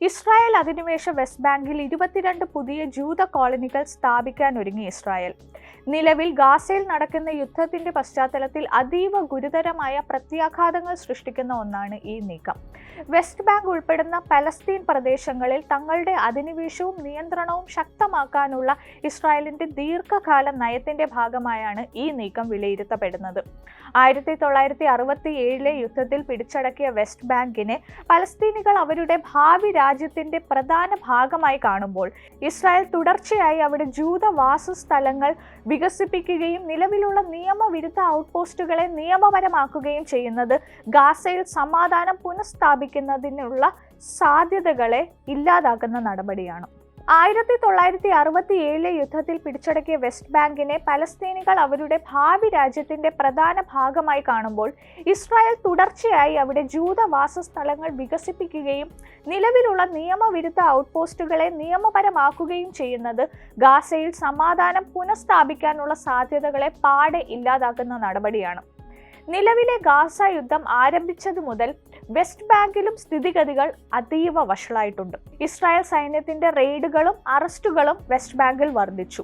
Israel അധിനിവേശ west ബാങ്കിൽ 22 പുതിയ ജൂത കോളനികൾ സ്ഥാപിക്കാൻ ഒരുങ്ങി ഇസ്രായേൽ. നിലവിൽ ഗാസയിൽ നടക്കുന്ന യുദ്ധത്തിന്റെ പശ്ചാത്തലത്തിൽ അതീവ ഗുരുതരമായ പ്രത്യാഘാതങ്ങൾ സൃഷ്ടിക്കുന്ന ഒന്നാണ് ഈ നീക്കം. വെസ്റ്റ് ബാങ്ക് ഉൾപ്പെടുന്ന പലസ്തീൻ പ്രദേശങ്ങളിൽ തങ്ങളുടെ അധിനിവേശവും നിയന്ത്രണവും ശക്തമാക്കാനുള്ള ഇസ്രായേലിന്റെ ദീർഘകാല നയത്തിന്റെ ഭാഗമായാണ് ഈ നീക്കം വിലയിരുത്തപ്പെടുന്നത്. 1967 യുദ്ധത്തിൽ പിടിച്ചടക്കിയ വെസ്റ്റ് ബാങ്കിനെ പലസ്തീനികൾ അവരുടെ ഭാവി രാജ്യത്തിന്റെ പ്രധാന ഭാഗമായി കാണുമ്പോൾ ഇസ്രായേൽ തുടർച്ചയായി അവിടെ ജൂത വാസസ്ഥലങ്ങൾ വികസിപ്പിക്കുകയും നിലവിലുള്ള നിയമവിരുദ്ധ ഔട്ട്പോസ്റ്റുകളെ നിയമപരമാക്കുകയും ചെയ്യുന്നത് ഗാസയിൽ സമാധാനം പുനഃസ്ഥാപിക്കുന്നതിനുള്ള സാധ്യതകളെ ഇല്ലാതാക്കുന്ന നടപടിയാണ്. 1967 യുദ്ധത്തിൽ പിടിച്ചടക്കിയ വെസ്റ്റ് ബാങ്കിനെ പലസ്തീനികൾ അവരുടെ ഭാവി രാജ്യത്തിന്റെ പ്രധാന ഭാഗമായി കാണുമ്പോൾ ഇസ്രായേൽ തുടർച്ചയായി അവിടെ ജൂത വാസസ്ഥലങ്ങൾ വികസിപ്പിക്കുകയും നിലവിലുള്ള നിയമവിരുദ്ധ ഔട്ട്പോസ്റ്റുകളെ നിയമപരമാക്കുകയും ചെയ്യുന്നത് ഗാസയിൽ സമാധാനം പുനഃസ്ഥാപിക്കാനുള്ള സാധ്യതകളെ പാടെ ഇല്ലാതാക്കുന്ന നടപടിയാണ്. നിലവിലെ ഗാസ യുദ്ധം ആരംഭിച്ചതു മുതൽ വെസ്റ്റ് ബാങ്കിലും സ്ഥിതിഗതികൾ അതീവ വഷളായിട്ടുണ്ട്. ഇസ്രായേൽ സൈന്യത്തിന്റെ റെയ്ഡുകളും അറസ്റ്റുകളും വെസ്റ്റ് ബാങ്കിൽ വർദ്ധിച്ചു.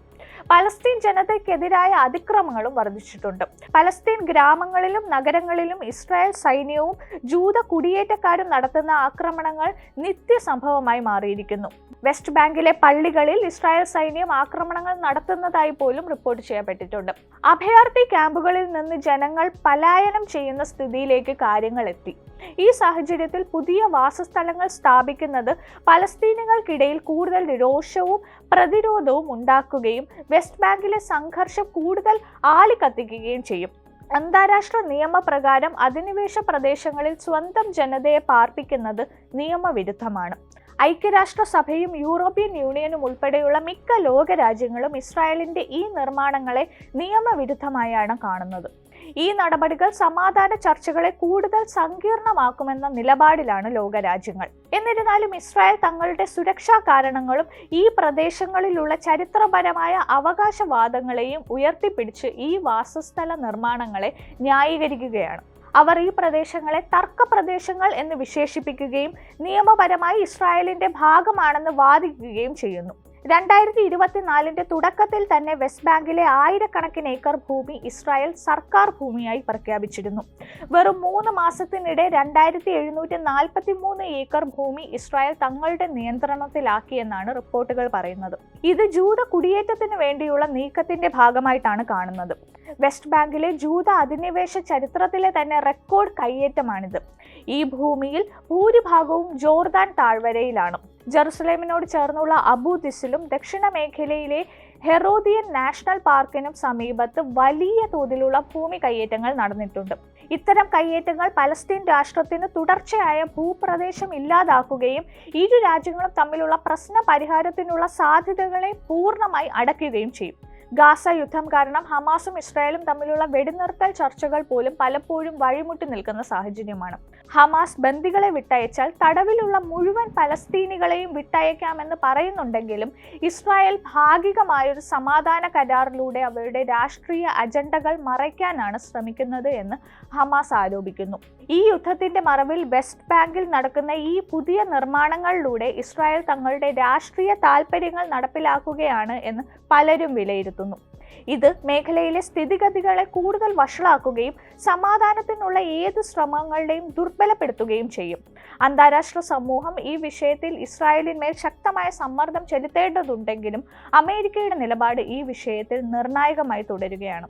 പലസ്തീൻ ജനതയ്ക്കെതിരായ അതിക്രമങ്ങളും വർദ്ധിച്ചിട്ടുണ്ട്. പലസ്തീൻ ഗ്രാമങ്ങളിലും നഗരങ്ങളിലും ഇസ്രായേൽ സൈന്യവും ജൂത കുടിയേറ്റക്കാരും നടത്തുന്ന ആക്രമണങ്ങൾ നിത്യസംഭവമായി മാറിയിരിക്കുന്നു. വെസ്റ്റ് ബാങ്കിലെ പള്ളികളിൽ ഇസ്രായേൽ സൈന്യം ആക്രമണങ്ങൾ നടത്തുന്നതായി പോലും റിപ്പോർട്ട് ചെയ്യപ്പെട്ടിട്ടുണ്ട്. അഭയാർത്ഥി ക്യാമ്പുകളിൽ നിന്ന് ജനങ്ങൾ പലായനം ചെയ്യുന്ന സ്ഥിതിയിലേക്ക് കാര്യങ്ങൾ എത്തി. ഈ സാഹചര്യത്തിൽ പുതിയ വാസസ്ഥലങ്ങൾ സ്ഥാപിക്കുന്നത് പലസ്തീനികൾക്കിടയിൽ കൂടുതൽ രോഷവും പ്രതിരോധവും ഉണ്ടാക്കുകയും വെസ്റ്റ് ബാങ്കിലെ സംഘർഷം കൂടുതൽ ആളിക്കത്തിക്കുകയും ചെയ്യും. അന്താരാഷ്ട്ര നിയമപ്രകാരം അധിനിവേശ പ്രദേശങ്ങളിൽ സ്വന്തം ജനതയെ പാർപ്പിക്കുന്നത് നിയമവിരുദ്ധമാണ്. ഐക്യരാഷ്ട്രസഭയും യൂറോപ്യൻ യൂണിയനും ഉൾപ്പെടെയുള്ള മിക്ക ലോകരാജ്യങ്ങളും ഇസ്രായേലിന്റെ ഈ നിർമ്മാണങ്ങളെ നിയമവിരുദ്ധമായാണ് കാണുന്നത്. ഈ നടപടികൾ സമാധാന ചർച്ചകളെ കൂടുതൽ സങ്കീർണമാക്കുമെന്ന നിലപാടിലാണ് ലോകരാജ്യങ്ങൾ. എന്നിരുന്നാലും ഇസ്രായേൽ തങ്ങളുടെ സുരക്ഷാ കാരണങ്ങളും ഈ പ്രദേശങ്ങളിലുള്ള ചരിത്രപരമായ അവകാശവാദങ്ങളെയും ഉയർത്തിപ്പിടിച്ച് ഈ വാസസ്ഥല നിർമ്മാണങ്ങളെ ന്യായീകരിക്കുകയാണ്. അവർ ഈ പ്രദേശങ്ങളെ തർക്ക പ്രദേശങ്ങൾ എന്ന് വിശേഷിപ്പിക്കുകയും നിയമപരമായി ഇസ്രായേലിന്റെ ഭാഗമാണെന്ന് വാദിക്കുകയും ചെയ്യുന്നു. 2024 തുടക്കത്തിൽ തന്നെ വെസ്റ്റ് ബാങ്കിലെ ആയിരക്കണക്കിന് ഏക്കർ ഭൂമി ഇസ്രായേൽ സർക്കാർ ഭൂമിയായി പ്രഖ്യാപിച്ചിരുന്നു. വെറും 3 മാസത്തിനിടെ 2743 ഏക്കർ ഭൂമി ഇസ്രായേൽ തങ്ങളുടെ നിയന്ത്രണത്തിലാക്കിയെന്നാണ് റിപ്പോർട്ടുകൾ പറയുന്നത്. ഇത് ജൂത കുടിയേറ്റത്തിന് വേണ്ടിയുള്ള നീക്കത്തിന്റെ ഭാഗമായിട്ടാണ് കാണുന്നത്. വെസ്റ്റ് ബാങ്കിലെ ജൂത അധിനിവേശ ചരിത്രത്തിലെ തന്നെ റെക്കോർഡ് കയ്യേറ്റമാണിത്. ഈ ഭൂമിയിൽ ഭൂരിഭാഗവും ജോർദാൻ താഴ്വരയിലാണ്. ജെറുസലേമിനോട് ചേർന്നുള്ള അബു ദിസിലും ദക്ഷിണ മേഖലയിലെ ഹെറോദിയൻ നാഷണൽ പാർക്കിനും സമീപത്ത് വലിയ തോതിലുള്ള ഭൂമി കയ്യേറ്റങ്ങൾ നടന്നിട്ടുണ്ട്. ഇത്തരം കയ്യേറ്റങ്ങൾ പലസ്തീൻ രാഷ്ട്രത്തിന് തുടർച്ചയായ ഭൂപ്രദേശം ഇല്ലാതാക്കുകയും ഇരു രാജ്യങ്ങളും തമ്മിലുള്ള പ്രശ്ന പരിഹാരത്തിനുള്ള സാധ്യതകളെ പൂർണ്ണമായി അടയ്ക്കുകയും ചെയ്യും. ഗാസ യുദ്ധം കാരണം ഹമാസും ഇസ്രായേലും തമ്മിലുള്ള വെടിനിർത്തൽ ചർച്ചകൾ പോലും പലപ്പോഴും വഴിമുട്ടി നിൽക്കുന്ന സാഹചര്യമാണ്. ഹമാസ് ബന്ദികളെ വിട്ടയച്ചാൽ തടവിലുള്ള മുഴുവൻ പലസ്തീനികളെയും വിട്ടയക്കാമെന്ന് പറയുന്നുണ്ടെങ്കിലും ഇസ്രായേൽ ഭാഗികമായൊരു സമാധാന കരാറിലൂടെ അവരുടെ രാഷ്ട്രീയ അജണ്ടകൾ മറയ്ക്കാനാണ് ശ്രമിക്കുന്നത് എന്ന് ഹമാസ് ആരോപിക്കുന്നു. ഈ യുദ്ധത്തിന്റെ മറവിൽ വെസ്റ്റ് ബാങ്കിൽ നടക്കുന്ന ഈ പുതിയ നിർമ്മാണങ്ങളിലൂടെ ഇസ്രായേൽ തങ്ങളുടെ രാഷ്ട്രീയ താൽപ്പര്യങ്ങൾ നടപ്പിലാക്കുകയാണ് എന്ന് പലരും വിലയിരുത്തുന്നു. ഇത് മേഖലയിലെ സ്ഥിതിഗതികളെ കൂടുതൽ വഷളാക്കുകയും സമാധാനത്തിനുള്ള ഏത് ശ്രമങ്ങളുടെയും ദുർബലപ്പെടുത്തുകയും ചെയ്യും. അന്താരാഷ്ട്ര സമൂഹം ഈ വിഷയത്തിൽ ഇസ്രായേലിന്മേൽ ശക്തമായ സമ്മർദ്ദം ചെലുത്തേണ്ടതുണ്ടെങ്കിലും അമേരിക്കയുടെ നിലപാട് ഈ വിഷയത്തിൽ നിർണായകമായി തുടരുകയാണ്.